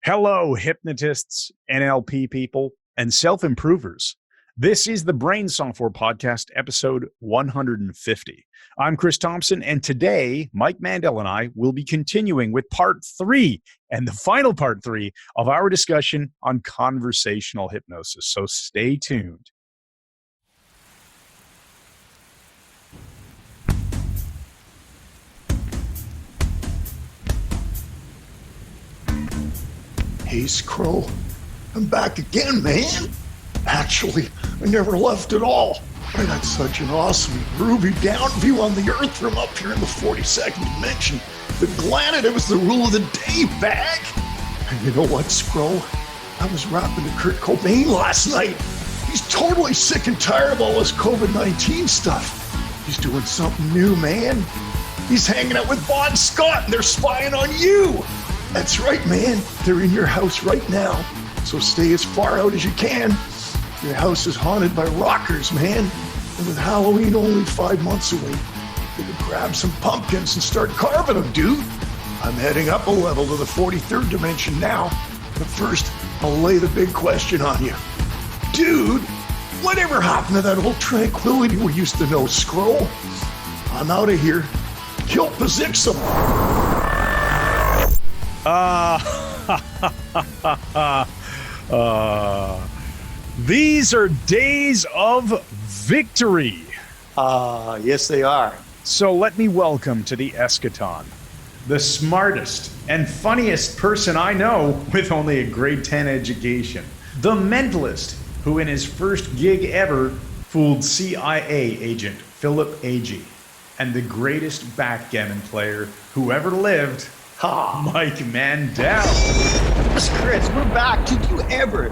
Hello, hypnotists, NLP people, and self-improvers. This is the Brain Software Podcast, episode 150. I'm Chris Thompson, and today, Mike Mandel and I will be continuing with part 3 and the final part 3 of our discussion on conversational hypnosis. So stay tuned. Hey, Scroll, I'm back again, man. Actually, I never left at all. I got such an awesome, groovy down view on the Earth from up here in the 42nd dimension. The Planet, it was the rule of the day bag. And you know what, Scroll? I was rapping to Kurt Cobain last night. He's totally sick and tired of all this COVID-19 stuff. He's doing something new, man. He's hanging out with Bon Scott and they're spying on you. That's right, man. They're in your house right now. So stay as far out as you can. Your house is haunted by rockers, man. And with Halloween only 5 months away, you can grab some pumpkins and start carving them, dude. I'm heading up a level to the 43rd dimension now. But first, I'll lay the big question on you. Dude, whatever happened to that old tranquility we used to know, Scroll? I'm out of here. Kill Pazixum. These are days of victory. Yes, they are. So let me welcome to the eschaton the smartest and funniest person I know with only a grade 10 education. The mentalist who in his first gig ever fooled CIA agent Philip Agee. And the greatest backgammon player who ever lived, Mike Mandel. Chris, we're back. Did you ever,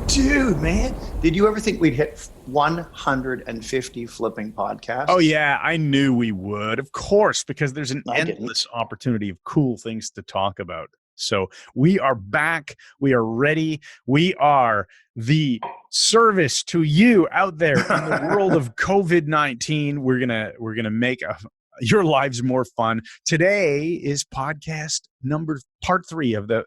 dude, man, did you ever think we'd hit 150 flipping podcasts? Oh, yeah, I knew we would, of course, because there's an endless opportunity of cool things to talk about. So we are back. We are ready. We are the service to you out there in the world of COVID-19. We're gonna make your lives more fun. Today is podcast part 3 of the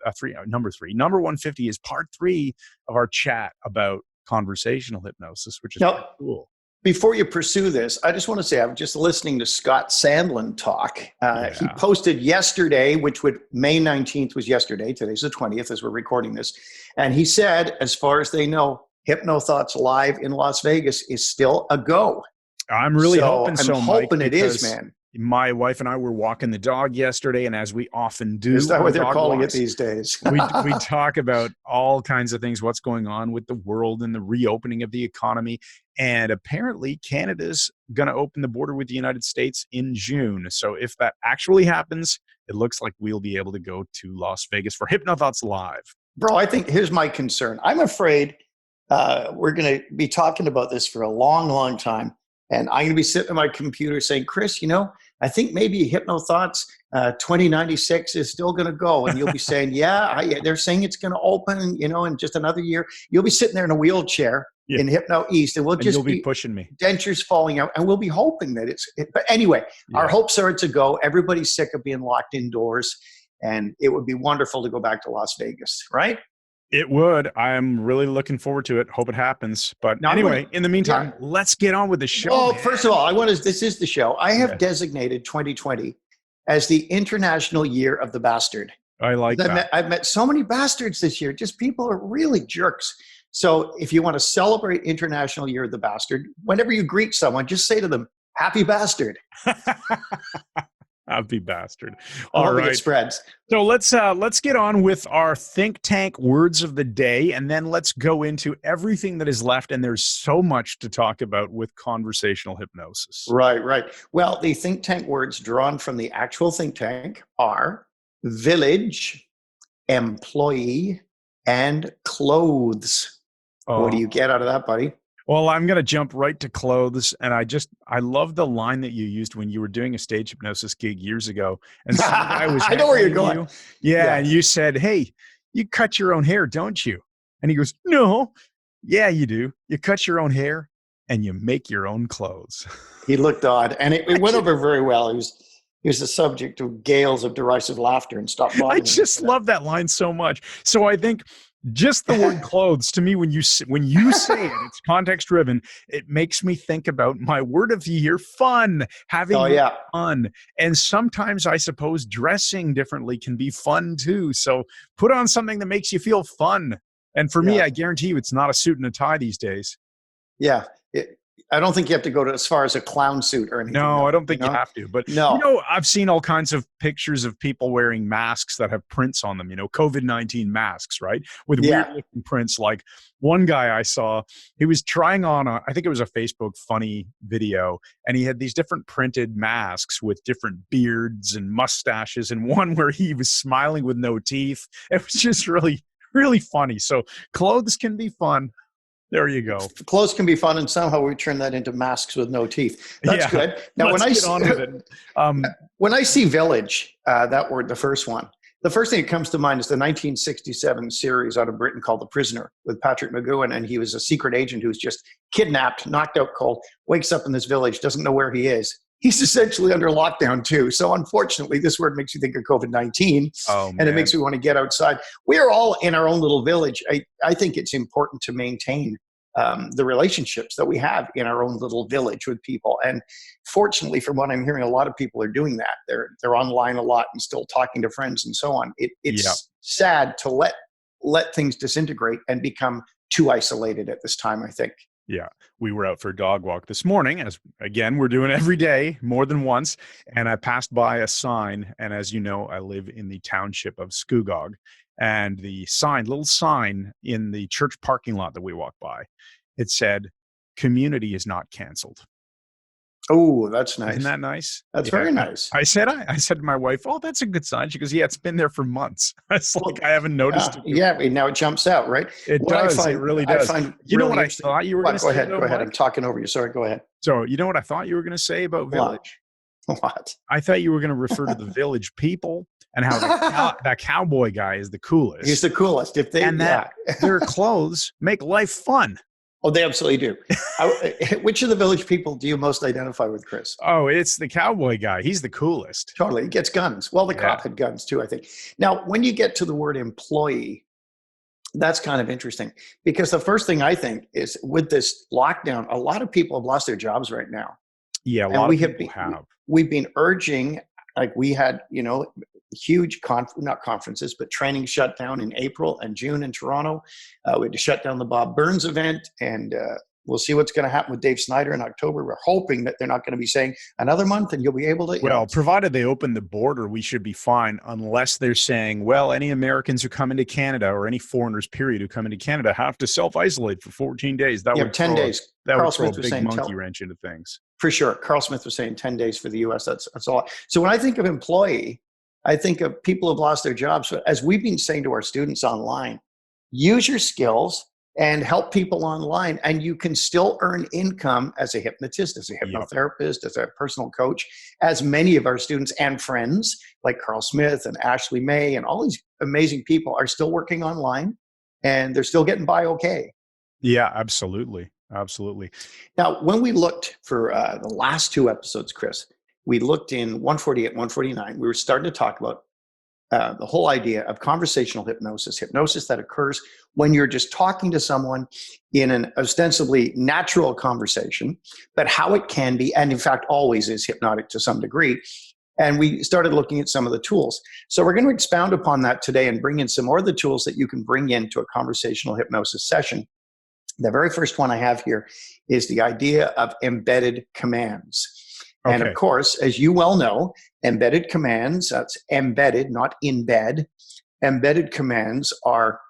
number 150 is part 3 of our chat about conversational hypnosis, which is pretty cool. Before you pursue this, I just want to say I'm just listening to Scott Sandlin talk. He posted yesterday, May 19th was yesterday. Today's the 20th as we're recording this. And he said, as far as they know, HypnoThoughts Live in Las Vegas is still a go. I'm really hoping Mike, it is, man. My wife and I were walking the dog yesterday, and as we often do, is that what they're calling it these days? we talk about all kinds of things, what's going on with the world and the reopening of the economy. And apparently Canada's going to open the border with the United States in June. So if that actually happens, it looks like we'll be able to go to Las Vegas for HypnoThoughts Live. Bro, I think here's my concern. I'm afraid we're going to be talking about this for a long, long time. And I'm going to be sitting at my computer saying, Chris, I think maybe HypnoThoughts 2096 is still going to go. And you'll be saying, they're saying it's going to open, in just another year. You'll be sitting there in a wheelchair in Hypno East, and you'll be pushing me. Dentures falling out, and we'll be hoping that but anyway, our hopes are to go. Everybody's sick of being locked indoors, and it would be wonderful to go back to Las Vegas, right? It would. I'm really looking forward to it. Hope it happens. But anyway, in the meantime, let's get on with the show. Oh, first of all, this is the show. I have designated 2020 as the International Year of the Bastard. I like that. I've met so many bastards this year. Just people are really jerks. So if you want to celebrate International Year of the Bastard, whenever you greet someone, just say to them, "Happy Bastard." Happy bastard. All right. It spreads. So let's get on with our think tank words of the day, and then let's go into everything that is left. And there's so much to talk about with conversational hypnosis. Right. Well, the think tank words drawn from the actual think tank are village, employee, and clothes. What do you get out of that, buddy? Well, I'm going to jump right to clothes. And I love the line that you used when you were doing a stage hypnosis gig years ago. And I know where you're going. Yeah. And you said, "Hey, you cut your own hair, don't you?" And he goes, "No." "Yeah, you do. You cut your own hair and you make your own clothes." He looked odd, and it went over very well. he was the subject of gales of derisive laughter and stopped bothering I just love that line so much. So I think just the word clothes to me, when you say it, it's context driven. It makes me think about my word of the year, fun, having fun. And sometimes I suppose dressing differently can be fun too. So put on something that makes you feel fun. And for me, I guarantee you it's not a suit and a tie these days. Yeah. I don't think you have to go to as far as a clown suit or anything. No, I don't think you have to. But, I've seen all kinds of pictures of people wearing masks that have prints on them, COVID-19 masks, right? With weird looking prints. Like one guy I saw, he was trying on, I think it was a Facebook funny video, and he had these different printed masks with different beards and mustaches, and one where he was smiling with no teeth. It was just really, really funny. So clothes can be fun. There you go. Clothes can be fun, and somehow we turn that into masks with no teeth. That's good. Now, when I see village, that word, the first one, the first thing that comes to mind is the 1967 series out of Britain called The Prisoner with Patrick McGowan, and he was a secret agent who's just kidnapped, knocked out cold, wakes up in this village, doesn't know where he is. He's essentially under lockdown too. So unfortunately, this word makes you think of COVID-19, and it makes me want to get outside. We are all in our own little village. I think it's important to maintain the relationships that we have in our own little village with people. And fortunately, from what I'm hearing, a lot of people are doing that. They're online a lot and still talking to friends and so on. It's sad to let things disintegrate and become too isolated at this time, I think. Yeah, we were out for a dog walk this morning, as again, we're doing every day, more than once, and I passed by a sign, and as you know, I live in the township of Scugog, and the little sign in the church parking lot that we walk by, it said, "Community is not canceled." Oh, that's nice. Isn't that nice? That's very nice. I said to my wife, "Oh, that's a good sign." She goes, "Yeah, it's been there for months." It's like I haven't noticed it. Yeah, now it jumps out, right? It does. It really does. You know what I thought you were going to say? Go ahead. I'm talking over you. Sorry, go ahead. So you know what I thought you were going to say about village? What? I thought you were going to refer to the village people and how that cowboy guy is the coolest. He's the coolest. Their clothes make life fun. Oh, they absolutely do. Which of the village people do you most identify with, Chris? Oh, it's the cowboy guy. He's the coolest. Totally. He gets guns. Well, the cop had guns too, I think. Now, when you get to the word employee, that's kind of interesting because the first thing I think is with this lockdown, a lot of people have lost their jobs right now. Yeah, a lot of people have. We've been urging, like we had, huge, not conferences, but training shut down in April and June in Toronto. We had to shut down the Bob Burns event, and we'll see what's going to happen with Dave Snyder in October. We're hoping that they're not going to be saying another month and you'll be able to. Well, provided they open the border, we should be fine unless they're saying, well, any Americans who come into Canada or any foreigners, period, who come into Canada have to self-isolate for 14 days. That would 10 days. That would throw a big monkey wrench into things. For sure. Carl Smith was saying 10 days for the U.S. That's all. So when I think of employee, I think of people who've lost their jobs. So as we've been saying to our students online, use your skills and help people online, and you can still earn income as a hypnotist, as a hypnotherapist, as a personal coach, as many of our students and friends like Carl Smith and Ashley May and all these amazing people are still working online, and they're still getting by okay. Yeah, absolutely. Absolutely. Now, when we looked for the last two episodes, Chris, we looked in 148, 149. We were starting to talk about the whole idea of conversational hypnosis that occurs when you're just talking to someone in an ostensibly natural conversation, but how it can be, and in fact always is hypnotic to some degree. And we started looking at some of the tools. So we're going to expound upon that today and bring in some more of the tools that you can bring into a conversational hypnosis session. The very first one I have here is the idea of embedded commands. Okay. And of course, as you well know, embedded commands, that's embedded, not in bed. Embedded commands are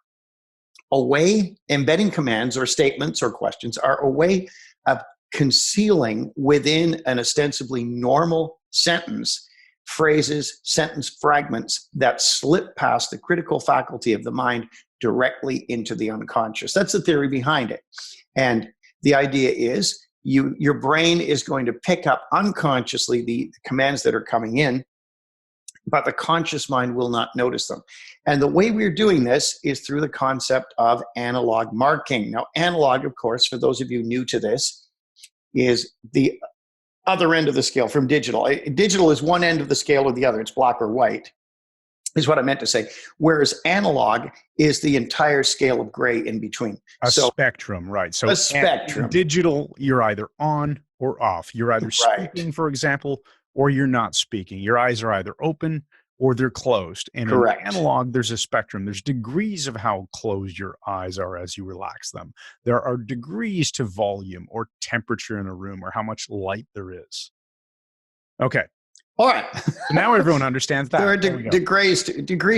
embedding commands or statements or questions are a way of concealing within an ostensibly normal sentence phrases, sentence fragments that slip past the critical faculty of the mind directly into the unconscious. That's the theory behind it. And the idea is your brain is going to pick up unconsciously the commands that are coming in, but the conscious mind will not notice them. And the way we're doing this is through the concept of analog marking. Now, analog, of course, for those of you new to this, is the other end of the scale from digital. Digital is one end of the scale or the other. It's black or white, is what I meant to say. Whereas analog is the entire scale of gray in between. A spectrum, right? So a spectrum. Digital, you're either on or off. You're either speaking, for example, or you're not speaking. Your eyes are either open or they're closed. And Correct. in analog, there's a spectrum. There's degrees of how closed your eyes are as you relax them. There are degrees to volume or temperature in a room or how much light there is. Okay. All right. So now everyone understands that. There are degrees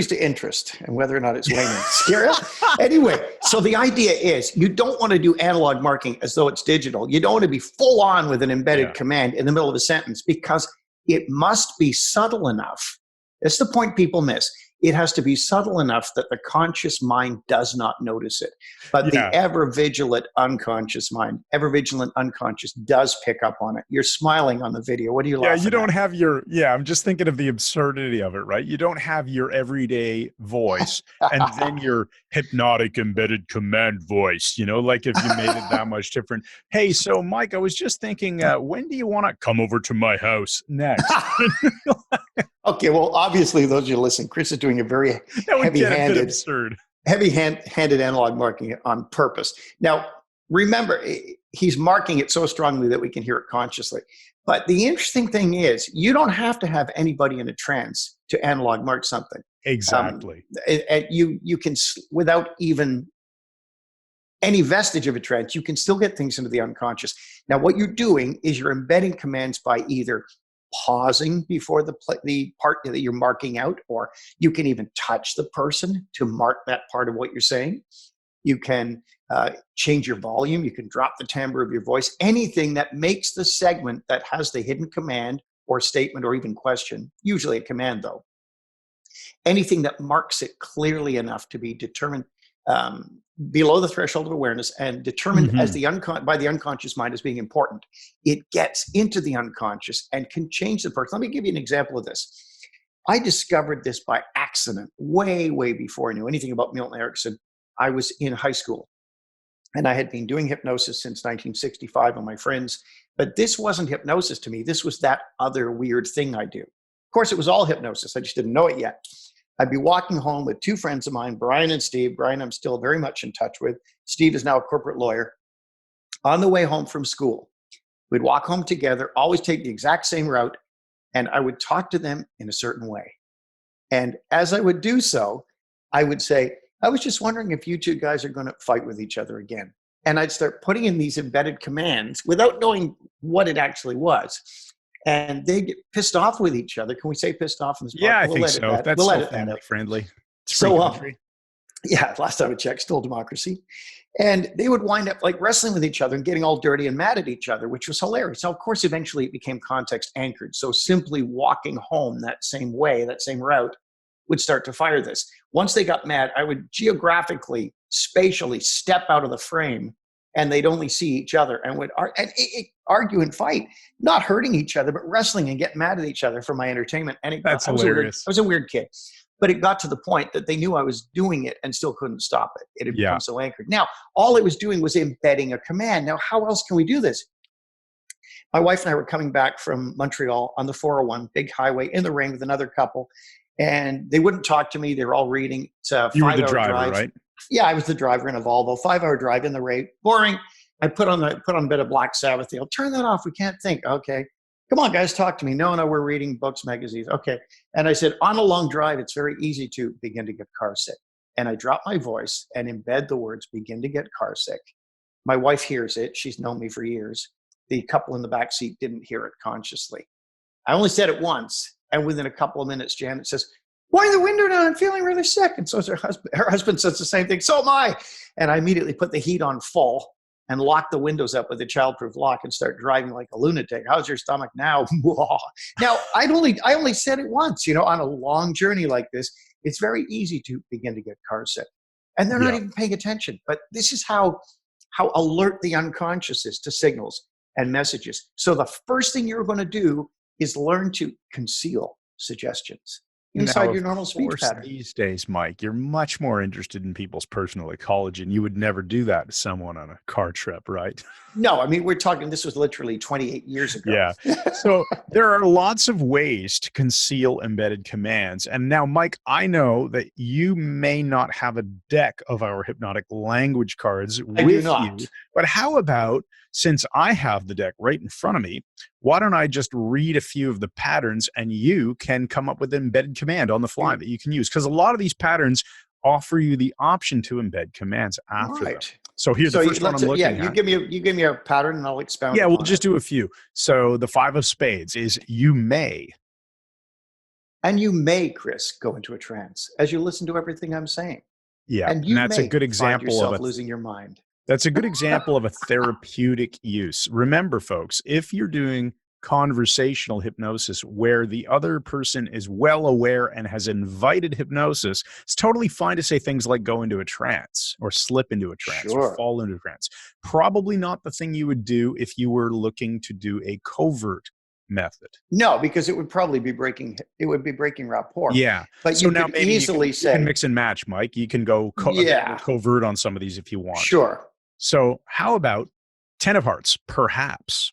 to interest and whether or not it's waning. Scary. Anyway, so the idea is you don't want to do analog marking as though it's digital. You don't want to be full on with an embedded command in the middle of a sentence because it must be subtle enough. That's the point people miss. It has to be subtle enough that the conscious mind does not notice it. But the ever-vigilant unconscious mind, ever-vigilant unconscious does pick up on it. You're smiling on the video. What are you laughing Yeah, you don't at? have your, I'm just thinking of the absurdity of it, right? You don't have your everyday voice and then your hypnotic embedded command voice, like if you made it that much different. Hey, so Mike, I was just thinking, when do you want to come over to my house next? Okay, well, obviously, those of you listening, Chris is doing a very heavy-handed analog marking on purpose. Now, remember, he's marking it so strongly that we can hear it consciously. But the interesting thing is, you don't have to have anybody in a trance to analog mark something. Exactly. You can, without even any vestige of a trance, you can still get things into the unconscious. Now, what you're doing is you're embedding commands by either pausing before the part that you're marking out, or you can even touch the person to mark that part of what you're saying. You can change your volume. You can drop the timbre of your voice. Anything that makes the segment that has the hidden command or statement or even question, usually a command though, anything that marks it clearly enough to be determined below the threshold of awareness and determined as by the unconscious mind as being important. It gets into the unconscious and can change the person. Let me give you an example of this. I discovered this by accident way, way before I knew anything about Milton Erickson. I was in high school and I had been doing hypnosis since 1965 on my friends, but this wasn't hypnosis to me. This was that other weird thing I do. Of course, it was all hypnosis. I just didn't know it yet. I'd be walking home with two friends of mine, Brian and Steve. Brian, I'm still very much in touch with. Steve is now a corporate lawyer. On the way home from school, we'd walk home together, always take the exact same route, and I would talk to them in a certain way. And as I would do so, I would say, I was just wondering if you two guys are going to fight with each other again. And I'd start putting in these embedded commands without knowing what it actually was. And they get pissed off with each other. Can we say pissed off in this? Yeah, I think so. That's so family friendly. So, last time I checked, still democracy. And they would wind up like wrestling with each other and getting all dirty and mad at each other, which was hilarious. So, of course, eventually it became context anchored. So simply walking home that same way, that same route, would start to fire this. Once they got mad, I would geographically, spatially step out of the frame, and they'd only see each other and would argue and fight, not hurting each other, but wrestling and getting mad at each other for my entertainment. And that's hilarious. I was a weird kid, but it got to the point that they knew I was doing it and still couldn't stop it. It had become so anchored. Now, all I was doing was embedding a command. Now, how else can we do this? My wife and I were coming back from Montreal on the 401, big highway in the rain with another couple, and they wouldn't talk to me. They were all reading. It's a 5-hour You were the driver, drive. right? Yeah, I was the driver in a Volvo, 5-hour drive in the rain, boring. I put on a bit of Black Sabbath. They'll turn that off. We can't think. Okay, come on, guys, talk to me. No, we're reading books, magazines. Okay, and I said, on a long drive, it's very easy to begin to get car sick. And I drop my voice and embed the words "begin to get car sick." My wife hears it. She's known me for years. The couple in the back seat didn't hear it consciously. I only said it once, and within a couple of minutes, Janet says, "Wind the window down, I'm feeling really sick." And so is her husband. Her husband says the same thing. So am I. And I immediately put the heat on full and lock the windows up with a childproof lock and start driving like a lunatic. How's your stomach now? Now, I only said it once, on a long journey like this. It's very easy to begin to get car sick. And they're not even paying attention. But this is how alert the unconscious is to signals and messages. So the first thing you're going to do is learn to conceal suggestions. inside Now, your of normal speech course, pattern. these days, Mike, you're much more interested in people's personal ecology, and you would never do that to someone on a car trip, right? No, I mean, we're talking, this was literally 28 years ago. Yeah. So there are lots of ways to conceal embedded commands. And now, Mike, I know that you may not have a deck of our hypnotic language cards I do with not. you, but how about, since I have the deck right in front of me, why don't I just read a few of the patterns and you can come up with an embedded command on the fly that you can use? Because a lot of these patterns offer you the option to embed commands after them. So here's the first one I'm looking at. You give me a pattern and I'll expound. Yeah, we'll just do a few. So the 5 of spades is you may. And you may, Chris, go into a trance as you listen to everything I'm saying. Yeah, and that's a good example of losing your mind. That's a good example of a therapeutic use. Remember, folks, if you're doing conversational hypnosis where the other person is well aware and has invited hypnosis, it's totally fine to say things like go into a trance or slip into a trance or fall into a trance. Probably not the thing you would do if you were looking to do a covert method. No, because it would probably be breaking rapport. Yeah. But so you now could maybe easily you can mix and match, Mike. You can go covert on some of these if you want. Sure. So how about 10 of hearts, perhaps?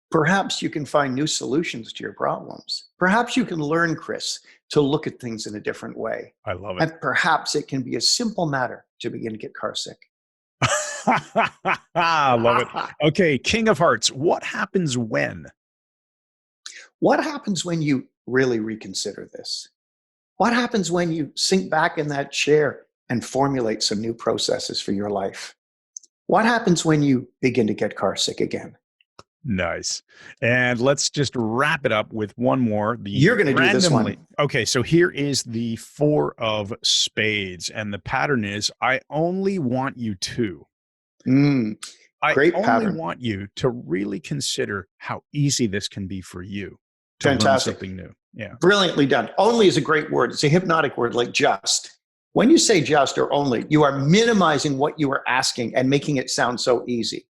Perhaps you can find new solutions to your problems. Perhaps you can learn, Chris, to look at things in a different way. I love it. And perhaps it can be a simple matter to begin to get car sick. I love it. Okay, King of Hearts. What happens when? What happens when you really reconsider this? What happens when you sink back in that chair and formulate some new processes for your life? What happens when you begin to get car sick again? Nice. And let's just wrap it up with one more. You're going to do this one. Okay, so here is the 4 of spades. And the pattern is, I only want you to. Great I pattern. only want you to really consider how easy this can be for you to learn something new. Yeah. Brilliantly done. Only is a great word. It's a hypnotic word like just. When you say just or only, you are minimizing what you are asking and making it sound so easy.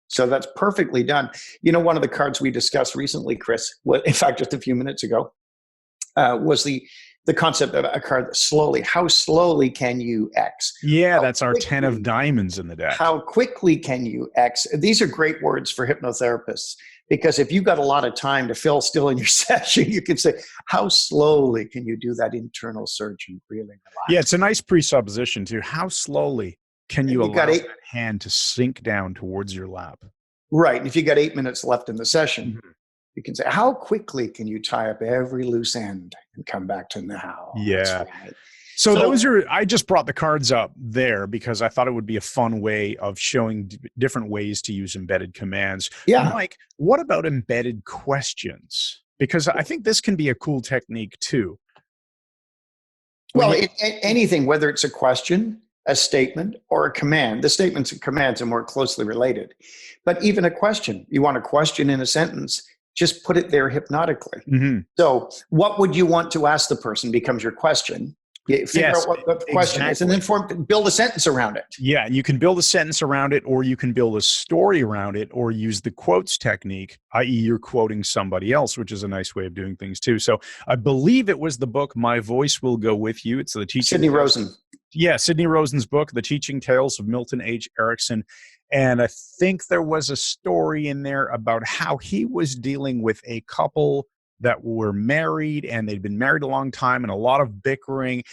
So that's perfectly done. You know, one of the cards we discussed recently, Chris, in fact, just a few minutes ago, was the concept of a card slowly. How slowly can you X? Yeah, that's our 10 of diamonds in the deck. How quickly can you X? These are great words for hypnotherapists, because if you've got a lot of time to fill still in your session, you can say, how slowly can you do that internal search and really relax? Yeah, it's a nice presupposition too. How slowly can you allow that hand to sink down towards your lap? Right. And if you got 8 minutes left in the session, you can say, how quickly can you tie up every loose end and come back to now? Yeah. Right. So those are, I just brought the cards up there because I thought it would be a fun way of showing different ways to use embedded commands. Yeah. Mike, what about embedded questions? Because I think this can be a cool technique too. Well, anything, whether it's a question, a statement, or a command. The statements and commands are more closely related. But even a question, you want a question in a sentence, just put it there hypnotically. So what would you want to ask the person becomes your question. You figure out what the question is, and then build a sentence around it. Yeah, you can build a sentence around it, or you can build a story around it, or use the quotes technique, i.e. you're quoting somebody else, which is a nice way of doing things too. So I believe it was the book, My Voice Will Go With You. It's the teaching. Sidney Rosen. Yeah, Sidney Rosen's book, The Teaching Tales of Milton H. Erickson. And I think there was a story in there about how he was dealing with a couple that were married, and they'd been married a long time and a lot of bickering.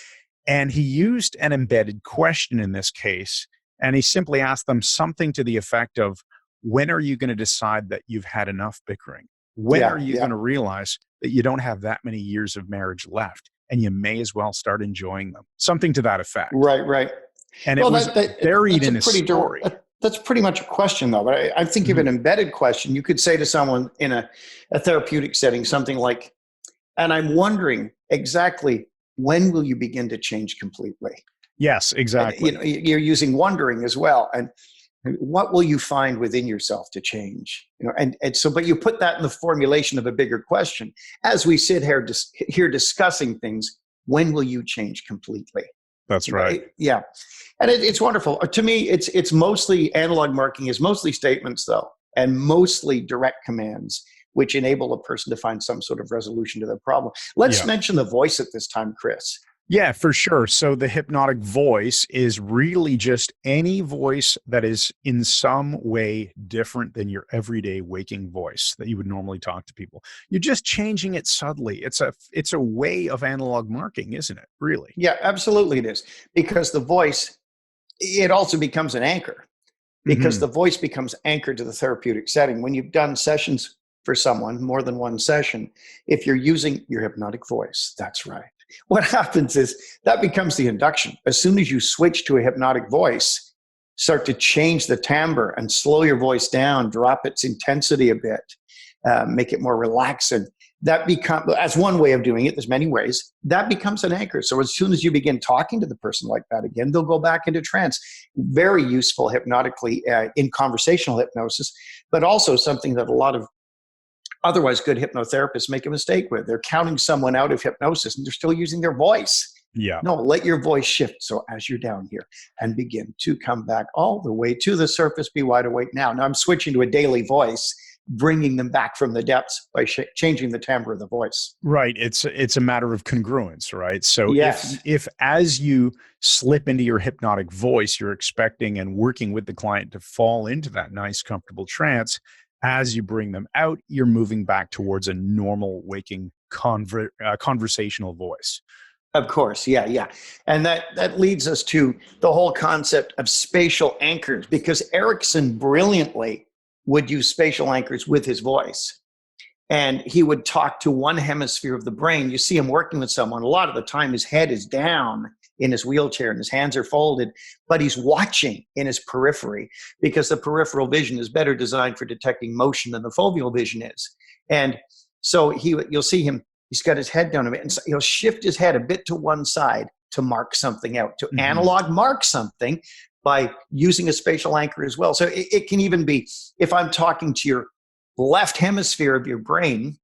And he used an embedded question in this case. And he simply asked them something to the effect of, when are you going to decide that you've had enough bickering? When are you going to realize that you don't have that many years of marriage left and you may as well start enjoying them? Something to that effect. Right. And it was buried in a story. That's pretty much a question, though. But I think of an embedded question. You could say to someone in a therapeutic setting something like, and I'm wondering exactly when will you begin to change completely? Yes, exactly. And, you're using wondering as well. And what will you find within yourself to change? And so, but you put that in the formulation of a bigger question. As we sit here discussing things, when will you change completely? That's right. Yeah. And it's wonderful. To me, it's mostly analog marking is mostly statements though, and mostly direct commands. which enable a person to find some sort of resolution to their problem. Let's mention the voice at this time, Chris. Yeah, for sure. So the hypnotic voice is really just any voice that is in some way different than your everyday waking voice that you would normally talk to people. You're just changing it subtly. It's a way of analog marking, isn't it? Really? Yeah, absolutely it is. Because the voice, it also becomes an anchor. Because the voice becomes anchored to the therapeutic setting. When you've done sessions for someone, more than one session, if you're using your hypnotic voice, that's right. What happens is that becomes the induction. As soon as you switch to a hypnotic voice, start to change the timbre and slow your voice down, drop its intensity a bit, make it more relaxing. That becomes, as one way of doing it, there's many ways, that becomes an anchor. So as soon as you begin talking to the person like that again, they'll go back into trance. Very useful hypnotically in conversational hypnosis, but also something that a lot of otherwise good hypnotherapists make a mistake with. They're counting someone out of hypnosis and they're still using their voice. Yeah. No, let your voice shift. So as you're down here and begin to come back all the way to the surface, be wide awake now. Now I'm switching to a daily voice, bringing them back from the depths by changing the timbre of the voice. Right. It's a matter of congruence, right? So yes. if as you slip into your hypnotic voice, you're expecting and working with the client to fall into that nice, comfortable trance, as you bring them out, you're moving back towards a normal waking conversational voice. Of course, yeah. And that leads us to the whole concept of spatial anchors, because Erickson brilliantly would use spatial anchors with his voice. And he would talk to one hemisphere of the brain. You see him working with someone. A lot of the time, his head is down in his wheelchair and his hands are folded, but he's watching in his periphery because the peripheral vision is better designed for detecting motion than the foveal vision is. And so you'll see him, he's got his head down a bit, and so he'll shift his head a bit to one side to mark something out, to analog mark something by using a spatial anchor as well. So it can even be, if I'm talking to your left hemisphere of your brain,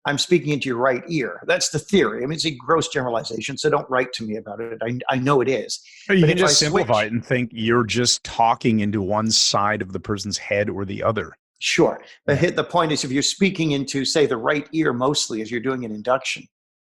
I'm speaking into your right ear. That's the theory. I mean, it's a gross generalization, so don't write to me about it. I know it is. You can just simplify it and think you're just talking into one side of the person's head or the other. Sure. But the point is, if you're speaking into, say, the right ear mostly as you're doing an induction,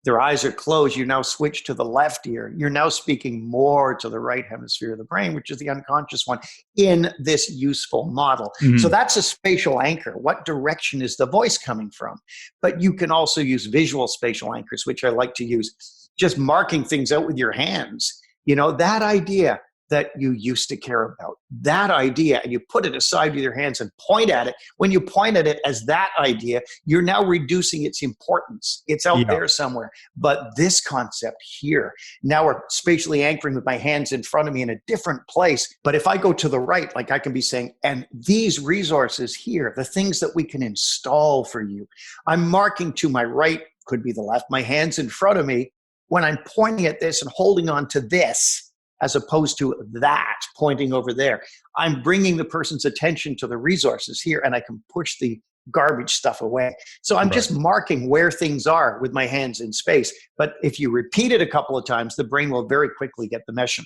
their eyes are closed, you now switch to the left ear. You're now speaking more to the right hemisphere of the brain, which is the unconscious one, in this useful model. So that's a spatial anchor. What direction is the voice coming from? But you can also use visual spatial anchors, which I like to use, just marking things out with your hands. You know, that idea that you used to care about, that idea, and you put it aside with your hands and point at it. When you point at it as that idea, you're now reducing its importance. It's out there somewhere. But this concept here, now we're spatially anchoring with my hands in front of me in a different place. But if I go to the right, like I can be saying, and these resources here, the things that we can install for you, I'm marking to my right, could be the left, my hands in front of me. When I'm pointing at this and holding on to this, as opposed to that pointing over there, I'm bringing the person's attention to the resources here, and I can push the garbage stuff away. So I'm just marking where things are with my hands in space. But if you repeat it a couple of times, the brain will very quickly get the message.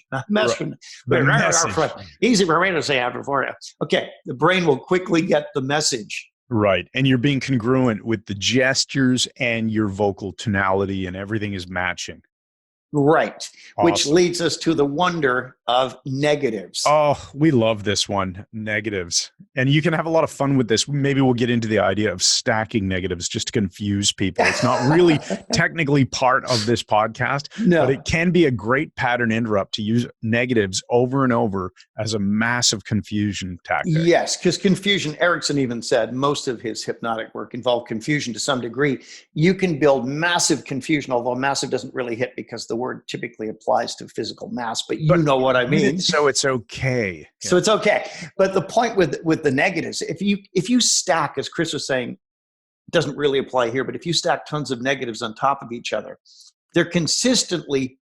Easy for me to say after for you. Okay, the brain will quickly get the message. Right. And you're being congruent with the gestures and your vocal tonality, and everything is matching. Right. Awesome. Which leads us to the wonder of negatives. Oh, we love this one, negatives. And you can have a lot of fun with this. Maybe we'll get into the idea of stacking negatives just to confuse people. It's not really technically part of this podcast, but it can be a great pattern interrupt to use negatives over and over as a massive confusion tactic. Yes, because confusion, Erickson even said most of his hypnotic work involved confusion to some degree. You can build massive confusion, although massive doesn't really hit because the word typically applies to physical mass, but you know what I mean. So it's okay. So it's okay. But the point with the negatives, if you stack, as Chris was saying, it doesn't really apply here, but if you stack tons of negatives on top of each other, they're consistently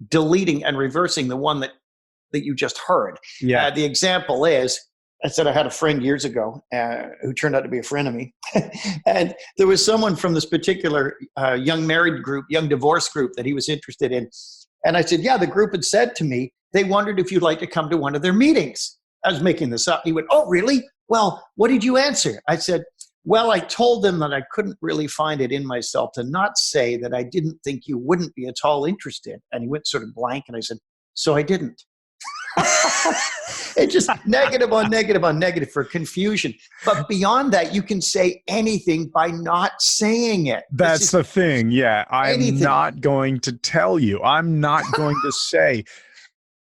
deleting and reversing the one that you just heard. Yeah. The example is, I said I had a friend years ago who turned out to be a friend of me. And there was someone from this particular young married group, young divorce group that he was interested in. And I said, yeah, the group had said to me, they wondered if you'd like to come to one of their meetings. I was making this up. He went, oh, really? Well, what did you answer? I said, Well, I told them that I couldn't really find it in myself to not say that I didn't think you wouldn't be at all interested. And he went sort of blank, and I said, so I didn't. It's just negative on negative on negative for confusion. But beyond that, you can say anything by not saying it. That's the thing. Yeah. I'm not going to tell you. I'm not going to say.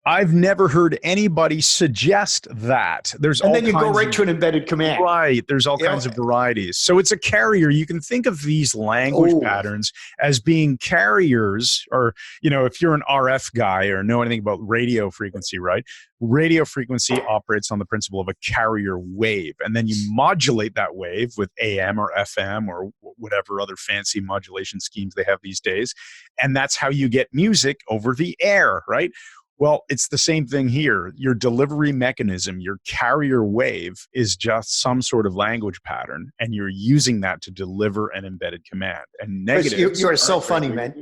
I've never heard anybody suggest that. And then you go right to an embedded command. Right. There's all kinds of varieties. So it's a carrier. You can think of these language patterns as being carriers, or, if you're an RF guy or know anything about radio frequency, right? Radio frequency operates on the principle of a carrier wave. And then you modulate that wave with AM or FM or whatever other fancy modulation schemes they have these days. And that's how you get music over the air, right? Well, it's the same thing here. Your delivery mechanism, your carrier wave, is just some sort of language pattern, and you're using that to deliver an embedded command. And negatives. You are so funny, man.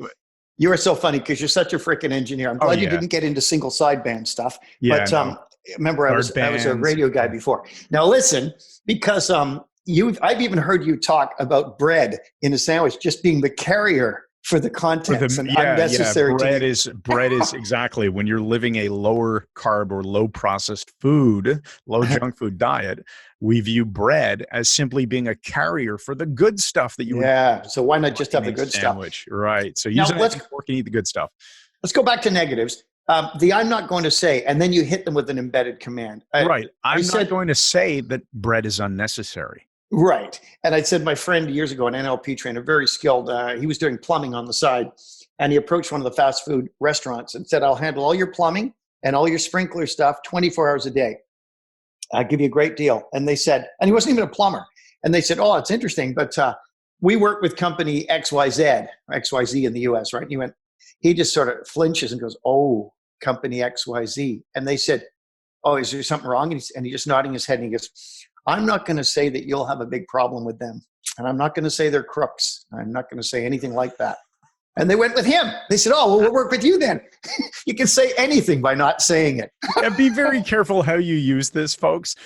You are so funny because you're such a frecking engineer. I'm glad you didn't get into single sideband stuff. Yeah, but remember, I was a radio guy before. Now listen, because I've even heard you talk about bread in a sandwich just being the carrier for the contents and unnecessary. Bread is exactly, when you're living a lower carb or low processed food, low junk food diet, we view bread as simply being a carrier for the good stuff that you so why not just have the good sandwich, stuff? Right. So use a fork and eat the good stuff. Let's go back to negatives. I'm not going to say, and then you hit them with an embedded command. Right. I'm not going to say that bread is unnecessary. Right. And I said, my friend years ago, an NLP trainer, very skilled, he was doing plumbing on the side, and he approached one of the fast food restaurants and said, I'll handle all your plumbing and all your sprinkler stuff 24 hours a day. I'll give you a great deal. And they said, and he wasn't even a plumber. And they said, oh, it's interesting, but we work with company XYZ in the US, right? And he just sort of flinches and goes, oh, company XYZ. And they said, oh, is there something wrong? And he just nodding his head, and he goes, I'm not going to say that you'll have a big problem with them. And I'm not going to say they're crooks. I'm not going to say anything like that. And they went with him. They said, oh, well, we'll work with you then. You can say anything by not saying it. Be very careful how you use this, folks.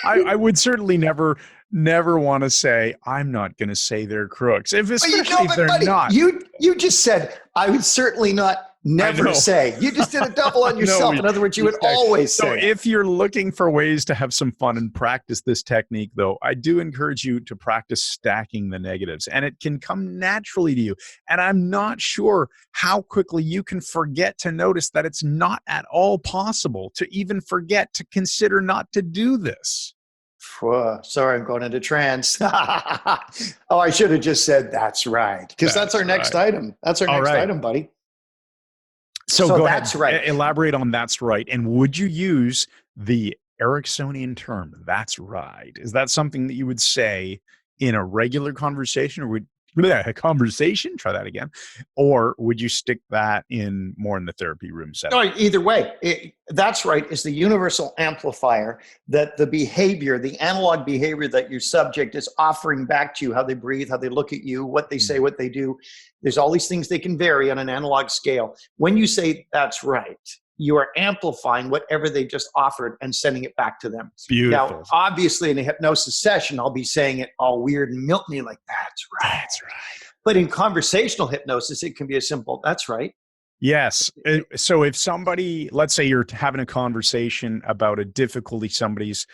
I would certainly never want to say, I'm not going to say they're crooks. Especially if they're not. You just said, I would certainly not never say. You just did a double on yourself. In other words, you would always say. So if you're looking for ways to have some fun and practice this technique, though, I do encourage you to practice stacking the negatives, and it can come naturally to you. And I'm not sure how quickly you can forget to notice that it's not at all possible to even forget to consider not to do this. Sorry, I'm going into trance. Oh, I should have just said that's right, because that's our next item. That's our next item, buddy. So go that's ahead. Right. Elaborate on that's right. And would you use the Ericksonian term, that's right? Is that something that you would say in a regular conversation, or would a conversation? Try that again. Or would you stick that more in the therapy room setting? No, either way. That's right is the universal amplifier that the behavior, the analog behavior that your subject is offering back to you, how they breathe, how they look at you, what they say, what they do. There's all these things they can vary on an analog scale. When you say that's right, you are amplifying whatever they just offered and sending it back to them. Beautiful. Now, obviously, in a hypnosis session, I'll be saying it all weird and Milton-y, like, that's right. That's right. But in conversational hypnosis, it can be a simple, that's right. Yes. So if somebody, let's say you're having a conversation about a difficulty somebody's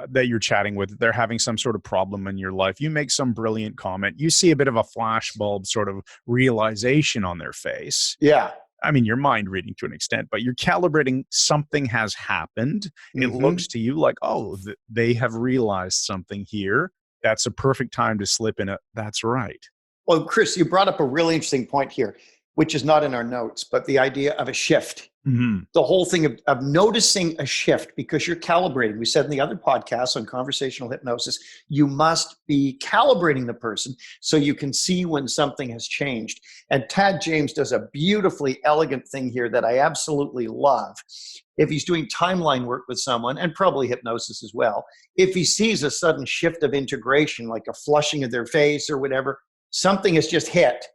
that you're chatting with, they're having some sort of problem in your life, you make some brilliant comment, you see a bit of a flashbulb sort of realization on their face. Yeah. I mean, you're mind reading to an extent, but you're calibrating something has happened. It looks to you like, oh, they have realized something here. That's a perfect time to slip in that's right. Well, Chris, you brought up a really interesting point here, which is not in our notes, but the idea of a shift. Mm-hmm. The whole thing of noticing a shift, because you're calibrating. We said in the other podcast on conversational hypnosis, you must be calibrating the person so you can see when something has changed. And Tad James does a beautifully elegant thing here that I absolutely love. If he's doing timeline work with someone, and probably hypnosis as well, if he sees a sudden shift of integration, like a flushing of their face or whatever, something has just hit.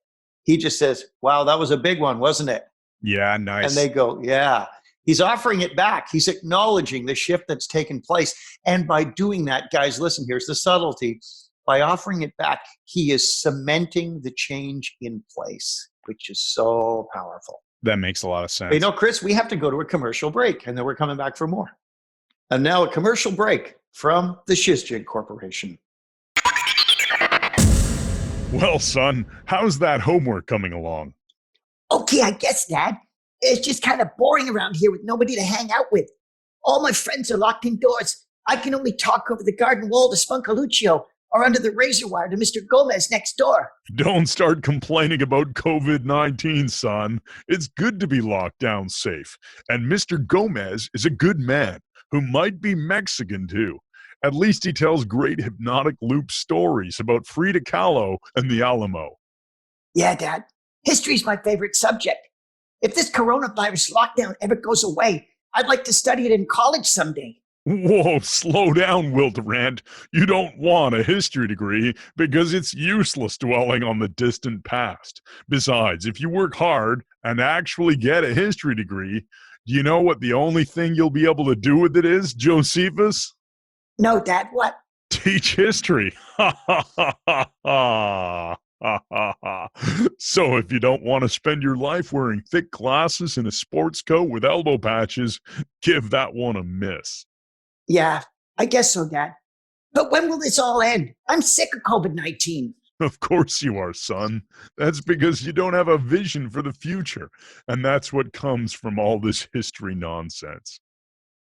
He just says, wow, that was a big one, wasn't it? Yeah, nice. And they go, yeah. He's offering it back. He's acknowledging the shift that's taken place. And by doing that, guys, listen, here's the subtlety. By offering it back, he is cementing the change in place, which is so powerful. That makes a lot of sense. Chris, we have to go to a commercial break, and then we're coming back for more. And now a commercial break from the Shizjig Corporation. Well, son, how's that homework coming along? Okay, I guess, Dad. It's just kind of boring around here with nobody to hang out with. All my friends are locked indoors. I can only talk over the garden wall to Spunkaluccio or under the razor wire to Mr. Gomez next door. Don't start complaining about COVID-19, son. It's good to be locked down safe. And Mr. Gomez is a good man who might be Mexican, too. At least he tells great hypnotic loop stories about Frida Kahlo and the Alamo. Yeah, Dad. History's my favorite subject. If this coronavirus lockdown ever goes away, I'd like to study it in college someday. Whoa, slow down, Will Durant. You don't want a history degree because it's useless dwelling on the distant past. Besides, if you work hard and actually get a history degree, do you know what the only thing you'll be able to do with it is, Josephus? No, Dad, what? Teach history. Ha ha ha ha ha. So if you don't want to spend your life wearing thick glasses and a sports coat with elbow patches, give that one a miss. Yeah, I guess so, Dad. But when will this all end? I'm sick of COVID-19. Of course you are, son. That's because you don't have a vision for the future. And that's what comes from all this history nonsense.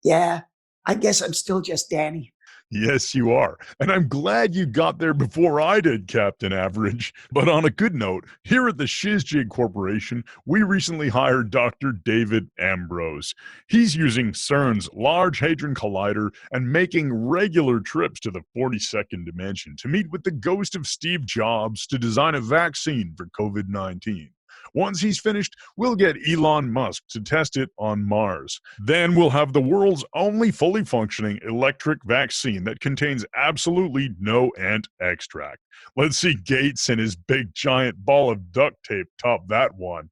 Yeah, I guess I'm still just Danny. Yes, you are. And I'm glad you got there before I did, Captain Average. But on a good note, here at the Shizjig Corporation, we recently hired Dr. David Ambrose. He's using CERN's Large Hadron Collider and making regular trips to the 42nd dimension to meet with the ghost of Steve Jobs to design a vaccine for COVID-19. Once he's finished, we'll get Elon Musk to test it on Mars. Then we'll have the world's only fully functioning electric vaccine that contains absolutely no ant extract. Let's see Gates and his big giant ball of duct tape top that one.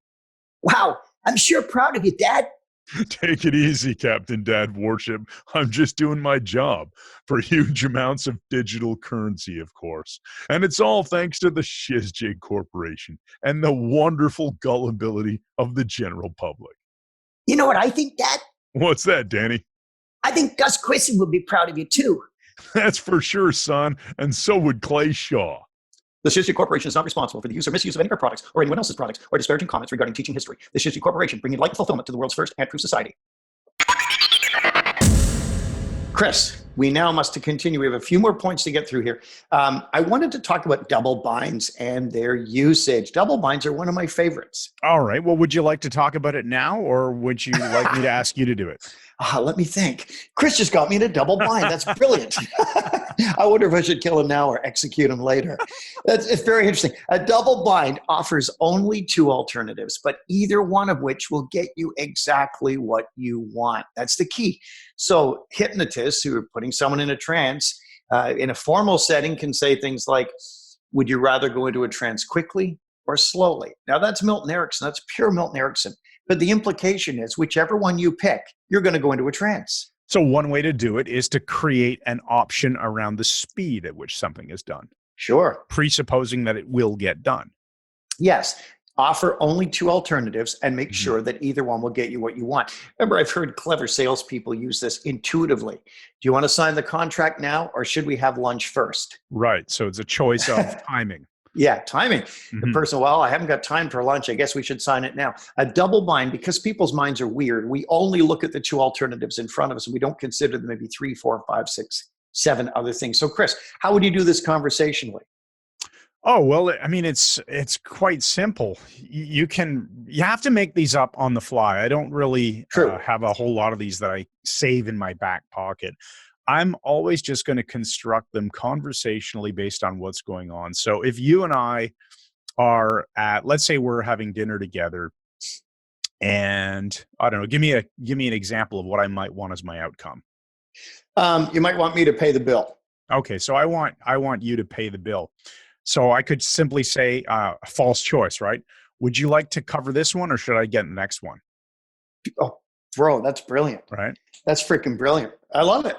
Wow, I'm sure proud of you, Dad. Take it easy, Captain Dad Warship. I'm just doing my job for huge amounts of digital currency, of course. And it's all thanks to the Shizjig Corporation and the wonderful gullibility of the general public. You know what I think, Dad? What's that, Danny? I think Gus Quisson would be proud of you, too. That's for sure, son. And so would Clay Shaw. The Shizjig Corporation is not responsible for the use or misuse of any of our products or anyone else's products or disparaging comments regarding teaching history. The Shizjig Corporation bringing light and fulfillment to the world's first ant-proof society. Chris, we now must continue. We have a few more points to get through here. I wanted to talk about double binds and their usage. Double binds are one of my favorites. All right. Well, would you like to talk about it now, or would you like me to ask you to do it? Let me think. Chris just got me in a double bind. That's brilliant. I wonder if I should kill him now or execute him later. It's very interesting. A double bind offers only two alternatives, but either one of which will get you exactly what you want. That's the key. So hypnotists who are putting someone in a trance in a formal setting can say things like, would you rather go into a trance quickly or slowly? Now that's Milton Erickson. That's pure Milton Erickson. But the implication is whichever one you pick, you're going to go into a trance. So one way to do it is to create an option around the speed at which something is done. Sure. Presupposing that it will get done. Yes. Offer only two alternatives and make sure that either one will get you what you want. Remember, I've heard clever salespeople use this intuitively. Do you want to sign the contract now, or should we have lunch first? Right. So it's a choice of timing. Yeah, timing. The person, well, I haven't got time for lunch. I guess we should sign it now. A double bind, because people's minds are weird, we only look at the two alternatives in front of us, and we don't consider maybe 3, 4, 5, 6, 7 other things. So, Chris, how would you do this conversationally? Oh, well, I mean, it's quite simple. You have to make these up on the fly. I don't really have a whole lot of these that I save in my back pocket. I'm always just going to construct them conversationally based on what's going on. So if you and I are let's say we're having dinner together, and I don't know, give me an example of what I might want as my outcome. You might want me to pay the bill. Okay, so I want you to pay the bill. So I could simply say false choice, right? Would you like to cover this one, or should I get the next one? Oh, Bro, that's brilliant. Right. That's freaking brilliant. I love it.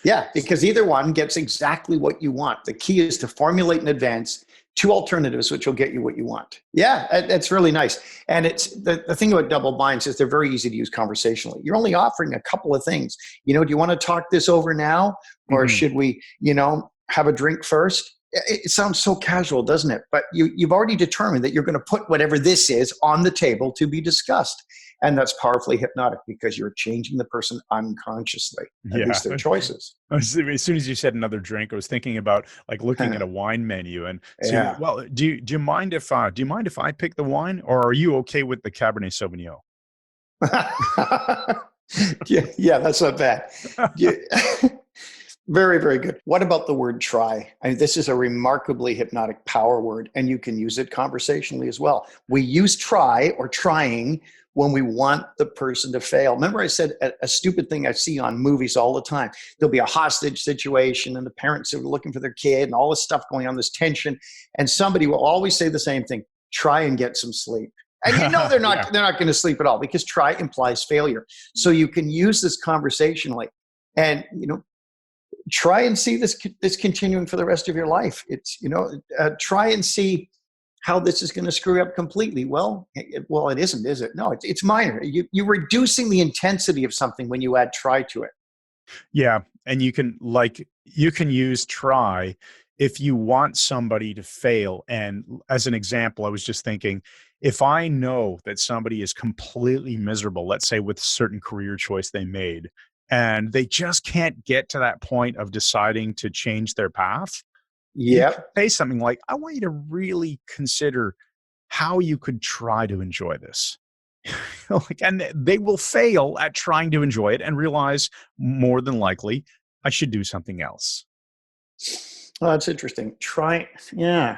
Yeah, because either one gets exactly what you want. The key is to formulate in advance two alternatives, which will get you what you want. Yeah, that's really nice. And it's the thing about double binds is they're very easy to use conversationally. You're only offering a couple of things. Do you want to talk this over now? Or should we, have a drink first? It sounds so casual, doesn't it? But you've already determined that you're going to put whatever this is on the table to be discussed. And that's powerfully hypnotic because you're changing the person unconsciously, at least their choices. As soon as you said another drink, I was thinking about like looking at a wine menu and saying, well, do you mind if I pick the wine, or are you okay with the Cabernet Sauvignon? yeah, that's not bad. Very, very good. What about the word try? This is a remarkably hypnotic power word, and you can use it conversationally as well. We use try or trying when we want the person to fail. Remember I said a stupid thing I see on movies all the time. There'll be a hostage situation and the parents are looking for their kid and all this stuff going on, this tension. And somebody will always say the same thing, try and get some sleep. And they're not they're not going to sleep at all because try implies failure. So you can use this conversationally and, try and see this continuing for the rest of your life. It's, try and see how this is going to screw up completely. Well, it isn't, is it? No, it's minor. You're reducing the intensity of something when you add try to it. Yeah. And you can use try if you want somebody to fail. And as an example, I was just thinking, if I know that somebody is completely miserable, let's say with a certain career choice they made, and they just can't get to that point of deciding to change their path. Yeah. Say something like, I want you to really consider how you could try to enjoy this. And they will fail at trying to enjoy it and realize more than likely I should do something else. Oh, that's interesting. Yeah.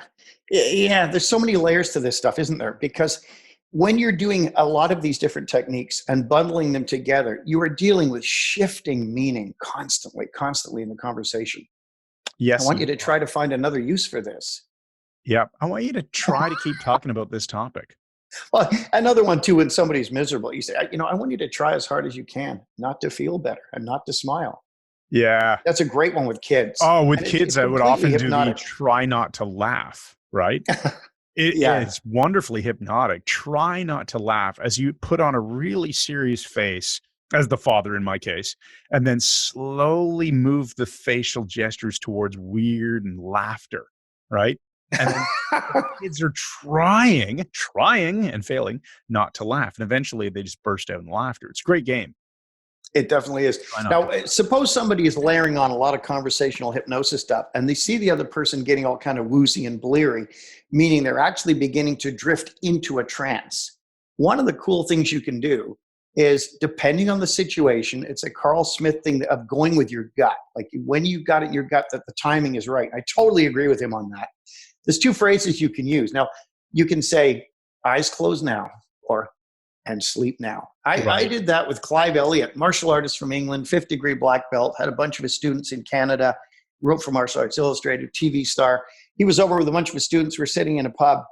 There's so many layers to this stuff, isn't there? Because when you're doing a lot of these different techniques and bundling them together, you are dealing with shifting meaning constantly in the conversation. Yes. I want you to try to find another use for this. Yeah. I want you to try to keep talking about this topic. Well, another one too, when somebody's miserable, you say, I want you to try as hard as you can not to feel better and not to smile. Yeah. That's a great one with kids. Oh, with kids, I would often hypnotic. do the try not to laugh, right? It's wonderfully hypnotic. Try not to laugh as you put on a really serious face, as the father in my case, and then slowly move the facial gestures towards weird and laughter, right? And then kids are trying and failing not to laugh. And eventually they just burst out in laughter. It's a great game. It definitely is. Now, suppose somebody is layering on a lot of conversational hypnosis stuff and they see the other person getting all kind of woozy and bleary, meaning they're actually beginning to drift into a trance. One of the cool things you can do is, depending on the situation, it's a Carl Smith thing of going with your gut. Like when you got it in your gut that the timing is right. I totally agree with him on that. There's two phrases you can use. Now, you can say, eyes closed now, or and sleep now. I did that with Clive Elliott, martial artist from England, 5th degree black belt, had a bunch of his students in Canada, wrote for Martial Arts Illustrated, TV star. He was over with a bunch of his students. We were sitting in a pub,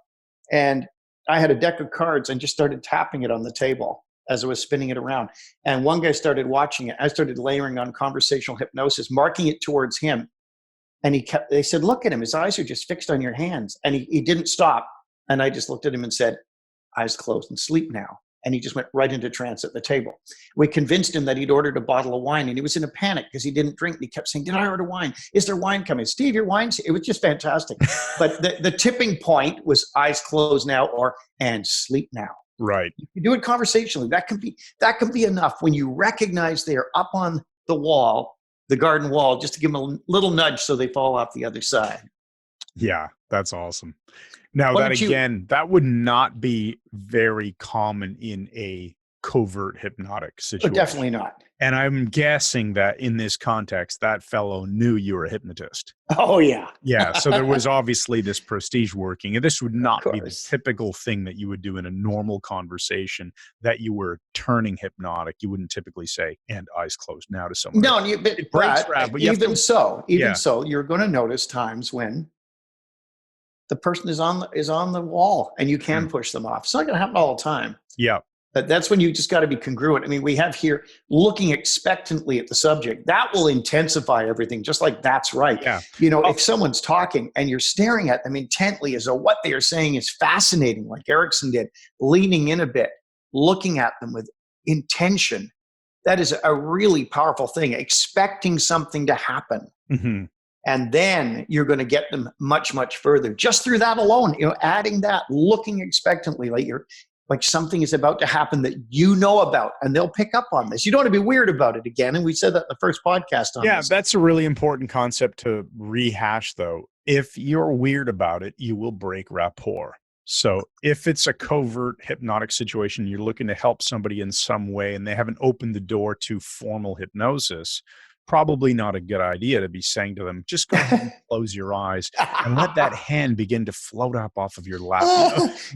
and I had a deck of cards and just started tapping it on the table as I was spinning it around. And one guy started watching it. I started layering on conversational hypnosis, marking it towards him. And they said, look at him. His eyes are just fixed on your hands. And he didn't stop. And I just looked at him and said, eyes closed and sleep now. And he just went right into trance at the table. We convinced him that he'd ordered a bottle of wine, and he was in a panic because he didn't drink. And he kept saying, did I order wine? Is there wine coming? Steve, your wine's here. It was just fantastic. But the tipping point was eyes closed now and sleep now. Right. You do it conversationally. That can be enough when you recognize they're up on the wall, the garden wall, just to give them a little nudge so they fall off the other side. Yeah, that's awesome. Now, that would not be very common in a covert hypnotic situation. Definitely not. And I'm guessing that in this context, that fellow knew you were a hypnotist. Oh, yeah. Yeah. So there was obviously this prestige working. And this would not be the typical thing that you would do in a normal conversation, that you were turning hypnotic. You wouldn't typically say, and eyes closed now to someone. No, but even so, you're going to notice times when the person is on the wall and you can push them off. It's not going to happen all the time. Yeah. That's when you just got to be congruent. I mean, we have here looking expectantly at the subject. That will intensify everything, just like that's right. Yeah. If someone's talking and you're staring at them intently as though what they are saying is fascinating, like Erickson did, leaning in a bit, looking at them with intention, that is a really powerful thing, expecting something to happen. Mm-hmm. And then you're going to get them much, much further just through that alone, adding that, looking expectantly like something is about to happen that you know about, and they'll pick up on this. You don't want to be weird about it again. And we said that in the first podcast on this. That's a really important concept to rehash, though. If you're weird about it, you will break rapport. So if it's a covert hypnotic situation, you're looking to help somebody in some way, and they haven't opened the door to formal hypnosis, probably not a good idea to be saying to them, just go ahead and close your eyes and let that hand begin to float up off of your lap.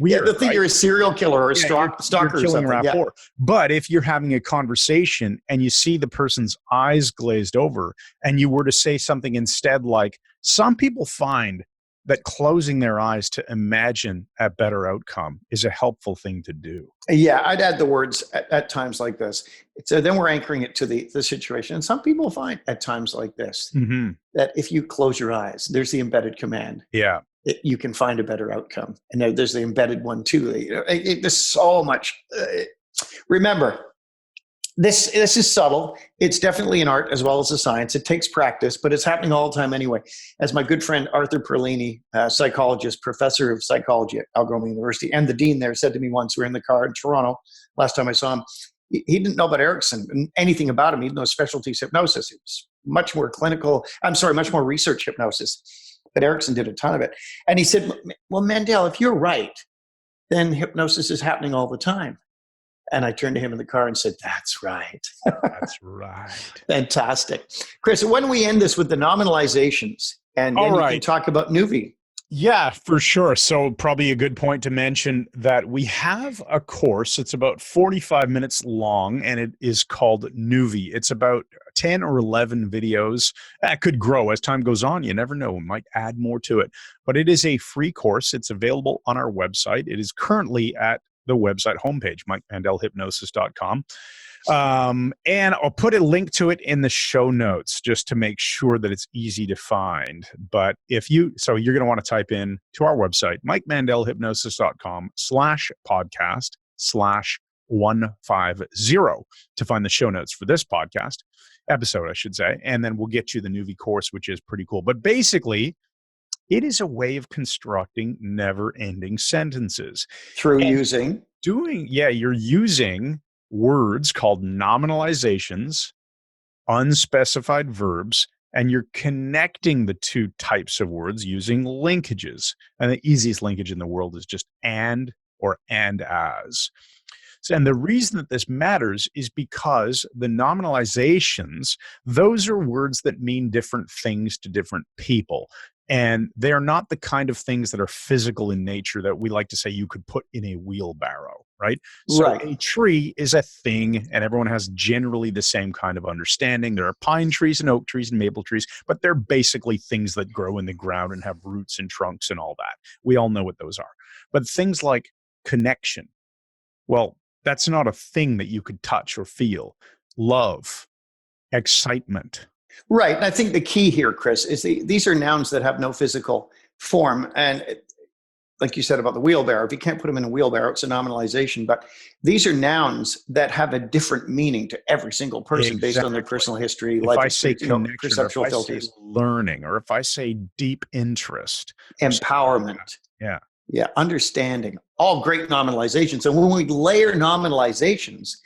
Weird, the thing, right? You're a serial killer or a stalker or something. Rapport. Yeah. But if you're having a conversation and you see the person's eyes glazed over and you were to say something instead, like, some people find that closing their eyes to imagine a better outcome is a helpful thing to do. Yeah, I'd add the words at times like this. So then we're anchoring it to the situation. And some people find at times like this, that if you close your eyes, there's the embedded command. Yeah. You can find a better outcome. And there's the embedded one too. There's so much. Remember, this is subtle. It's definitely an art as well as a science. It takes practice, but it's happening all the time anyway. As my good friend Arthur Perlini, psychologist, professor of psychology at Algoma University, and the dean there, said to me once, we were in the car in Toronto, last time I saw him, he didn't know about Erickson and anything about him. He didn't know specialties hypnosis. It was much more much more research hypnosis. But Erickson did a ton of it. And he said, well, Mandel, if you're right, then hypnosis is happening all the time. And I turned to him in the car and said, that's right. That's right. Fantastic. Chris, when we end this with the nominalizations, and then you can talk about Nuvi. Yeah, for sure. So probably a good point to mention that we have a course. It's about 45 minutes long, and it is called Nuvi. It's about 10 or 11 videos. That could grow as time goes on. You never know. We might add more to it. But it is a free course. It's available on our website. It is currently at the website homepage, MikeMandelHypnosis.com. And I'll put a link to it in the show notes just to make sure that it's easy to find. But you're going to want to type in to our website, MikeMandelHypnosis.com/podcast/150 to find the show notes for this podcast episode, I should say. And then we'll get you the Nuvi course, which is pretty cool. But basically, it is a way of constructing never-ending sentences. You're using words called nominalizations, unspecified verbs, and you're connecting the two types of words using linkages. And the easiest linkage in the world is just and or and as. And the reason that this matters is because the nominalizations, those are words that mean different things to different people. And they are not the kind of things that are physical in nature that we like to say you could put in a wheelbarrow, right? So a tree is a thing, and everyone has generally the same kind of understanding. There are pine trees and oak trees and maple trees, but they're basically things that grow in the ground and have roots and trunks and all that. We all know what those are. But things like connection, well, that's not a thing that you could touch or feel. Love, excitement. Right. And I think the key here, Chris, is these are nouns that have no physical form. And like you said about the wheelbarrow, if you can't put them in a wheelbarrow, it's a nominalization. But these are nouns that have a different meaning to every single person based on their personal history, if life I say connection, perceptual or if filters. I say learning, or if I say deep interest. Empowerment. Yeah. Understanding. All great nominalizations. And when we layer nominalizations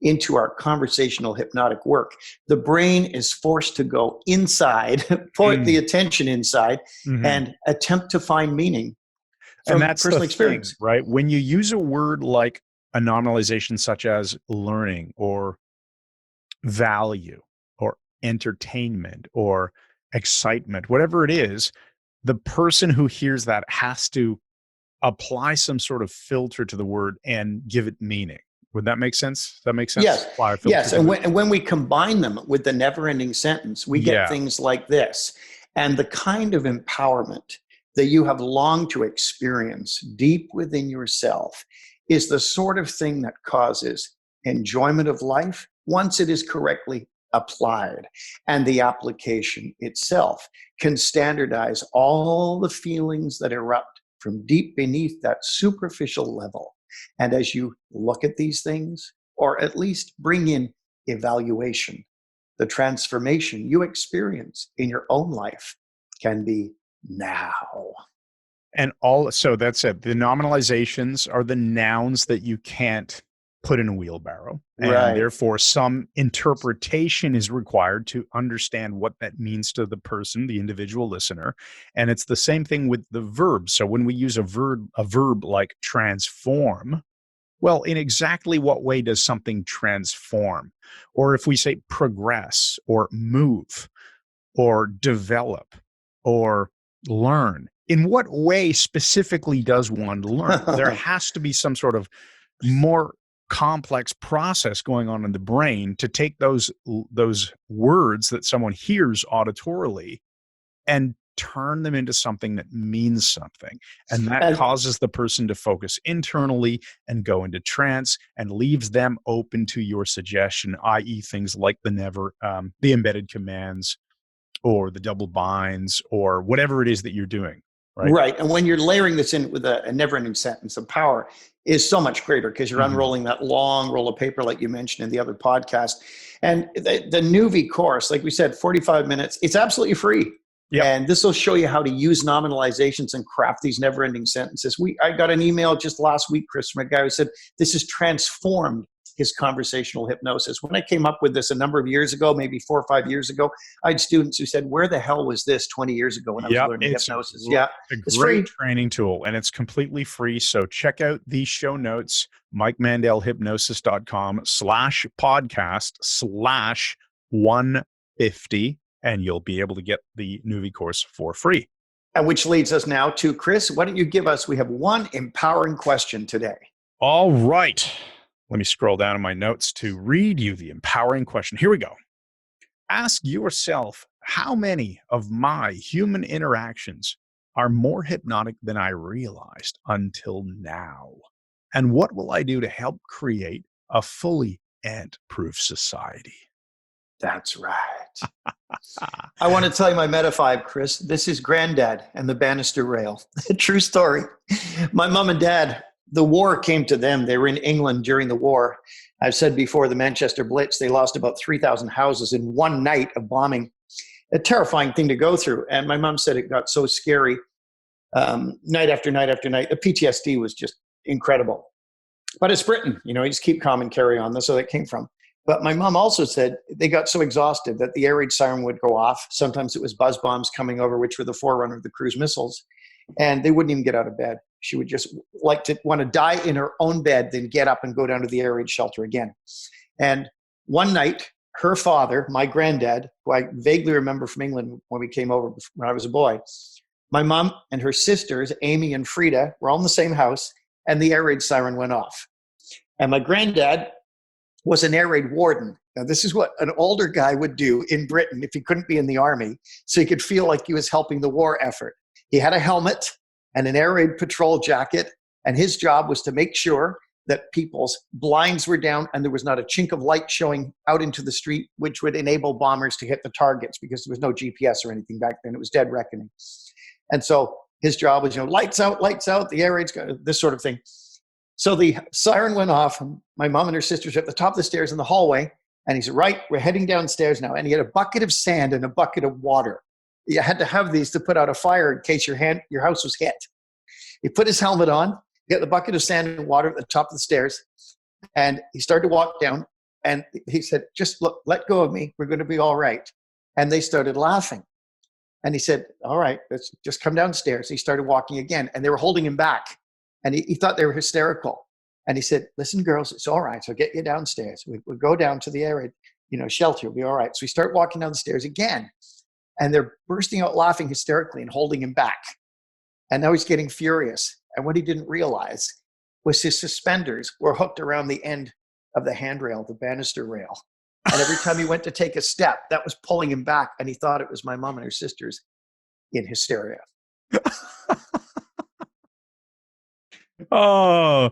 into our conversational hypnotic work, the brain is forced to go inside, point the attention inside, and attempt to find meaning from that's personal the experience. Thing, right? When you use a word like a nominalization such as learning or value or entertainment or excitement, whatever it is, the person who hears that has to apply some sort of filter to the word and give it meaning. Would that make sense? Does that make sense? Yes. And when we combine them with the never-ending sentence, we get things like this. And the kind of empowerment that you have longed to experience deep within yourself is the sort of thing that causes enjoyment of life once it is correctly applied. And the application itself can standardize all the feelings that erupt from deep beneath that superficial level. And as you look at these things, or at least bring in evaluation, the transformation you experience in your own life can be now. And so that's it. The nominalizations are the nouns that you can't put in a wheelbarrow. And therefore, some interpretation is required to understand what that means to the person, the individual listener. And it's the same thing with the verbs. So when we use a verb like transform, well, in exactly what way does something transform? Or if we say progress or move or develop or learn, in what way specifically does one learn? There has to be some sort of more complex process going on in the brain to take those words that someone hears auditorily and turn them into something that means something. And that causes the person to focus internally and go into trance and leaves them open to your suggestion, i.e. things like the embedded commands or the double binds or whatever it is that you're doing. Right. And when you're layering this in with a never-ending sentence of power is so much greater because you're unrolling that long roll of paper like you mentioned in the other podcast. And the Nuvi course, like we said, 45 minutes, it's absolutely free. Yep. And this will show you how to use nominalizations and craft these never-ending sentences. I got an email just last week, Chris, from a guy who said, this has transformed his conversational hypnosis. When I came up with this a number of years ago, maybe 4 or 5 years ago, I had students who said, where the hell was this 20 years ago when I was learning hypnosis? It's a great training tool, and it's completely free. So check out the show notes, MikeMandelHypnosis.com/podcast/150, and you'll be able to get the Nuvi course for free. And which leads us now to, Chris, why don't you give us, we have one empowering question today. All right. Let me scroll down in my notes to read you the empowering question. Here we go. Ask yourself, how many of my human interactions are more hypnotic than I realized until now? And what will I do to help create a fully ant-proof society? That's right. I want to tell you my Meta 5, Chris. This is Granddad and the banister rail. True story. My mom and dad, the war came to them. They were in England during the war. I've said before, the Manchester Blitz, they lost about 3,000 houses in one night of bombing. A terrifying thing to go through. And my mom said it got so scary night after night after night. The PTSD was just incredible. But it's Britain, you just keep calm and carry on. That's where that came from. But my mom also said they got so exhausted that the air raid siren would go off. Sometimes it was buzz bombs coming over, which were the forerunner of the cruise missiles. And they wouldn't even get out of bed. She would just want to die in her own bed, then get up and go down to the air raid shelter again. And one night, her father, my granddad, who I vaguely remember from England when we came over when I was a boy, my mom and her sisters, Amy and Frida, were all in the same house, and the air raid siren went off. And my granddad was an air raid warden. Now, this is what an older guy would do in Britain if he couldn't be in the army, so he could feel like he was helping the war effort. He had a helmet and an air raid patrol jacket, and his job was to make sure that people's blinds were down and there was not a chink of light showing out into the street, which would enable bombers to hit the targets because there was no GPS or anything back then. It was dead reckoning. And so his job was, lights out, the air raid's got this sort of thing. So the siren went off, and my mom and her sisters were at the top of the stairs in the hallway, and he said, right, we're heading downstairs now. And he had a bucket of sand and a bucket of water. You had to have these to put out a fire in case your house was hit. He put his helmet on, got the bucket of sand and water at the top of the stairs, and he started to walk down, and he said, just look, let go of me. We're going to be all right. And they started laughing. And he said, all right, let's just come downstairs. He started walking again, and they were holding him back. And he thought they were hysterical. And he said, listen, girls, it's all right. So get you downstairs. We'll go down to the air raid, shelter. We'll be all right. So we start walking down the stairs again. And they're bursting out laughing hysterically and holding him back. And now he's getting furious. And what he didn't realize was his suspenders were hooked around the end of the handrail, the banister rail. And every time he went to take a step, that was pulling him back. And he thought it was my mom and her sisters in hysteria. Oh,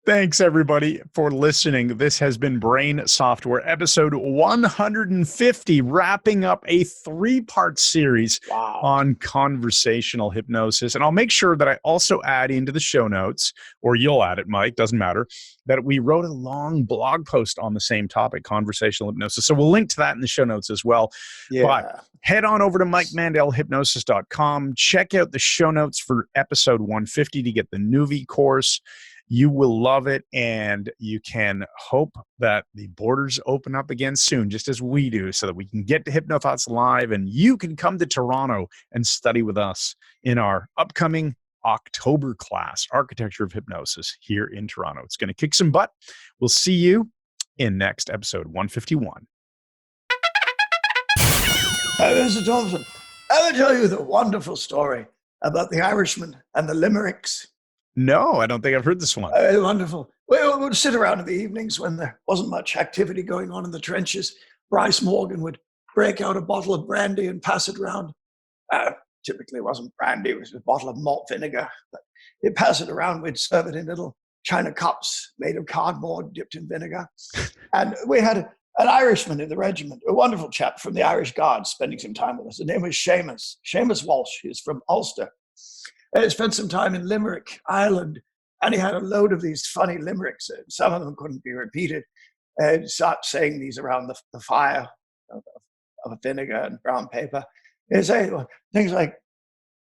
Thanks, everybody, for listening. This has been Brain Software, episode 150, wrapping up a 3-part series on conversational hypnosis. And I'll make sure that I also add into the show notes, or you'll add it, Mike, doesn't matter, that we wrote a long blog post on the same topic, conversational hypnosis. So we'll link to that in the show notes as well. Yeah. But head on over to MikeMandelHypnosis.com. Check out the show notes for episode 150 to get the Nuvi course. You will love it, and you can hope that the borders open up again soon, just as we do, so that we can get to HypnoThoughts Live, and you can come to Toronto and study with us in our upcoming October class, Architecture of Hypnosis, here in Toronto. It's going to kick some butt. We'll see you in next episode 151. Mr. Thompson, I will tell you the wonderful story about the Irishman and the limericks. No, I don't think I've heard this one. Wonderful. We would sit around in the evenings when there wasn't much activity going on in the trenches. Bryce Morgan would break out a bottle of brandy and pass it around. Typically it wasn't brandy, it was a bottle of malt vinegar. But he'd pass it around, we'd serve it in little china cups made of cardboard dipped in vinegar. And we had an Irishman in the regiment, a wonderful chap from the Irish Guards, spending some time with us. His name was Seamus Walsh. He's from Ulster. And he spent some time in Limerick, Ireland, and he had a load of these funny limericks. Some of them couldn't be repeated. And he'd start saying these around the fire of vinegar and brown paper. He'd say things like,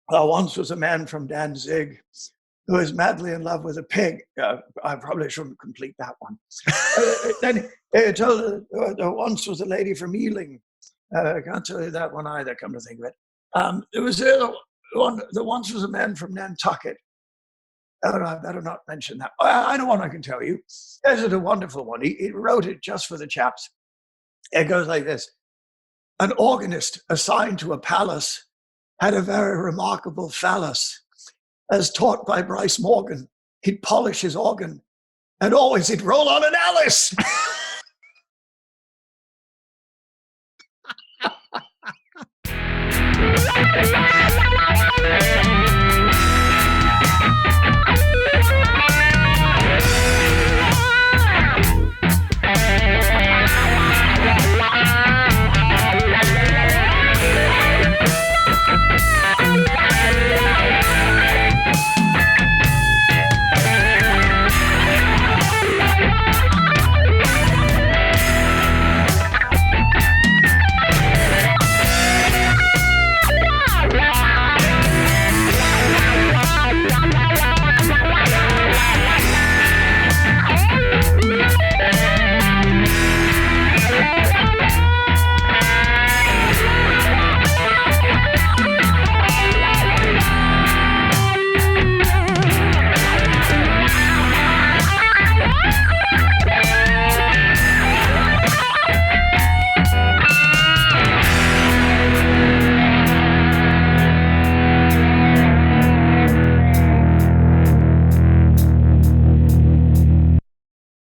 once was a man from Danzig who was madly in love with a pig. I probably shouldn't complete that one. Then he told once was a lady from Ealing. I can't tell you that one either, come to think of it. It was the once was a man from Nantucket. Oh, no, I better not mention that. I know one I can tell you. This is a wonderful one. He wrote it just for the chaps. It goes like this. An organist assigned to a palace had a very remarkable phallus. As taught by Bryce Morgan, he'd polish his organ, and always he'd roll on an Alice.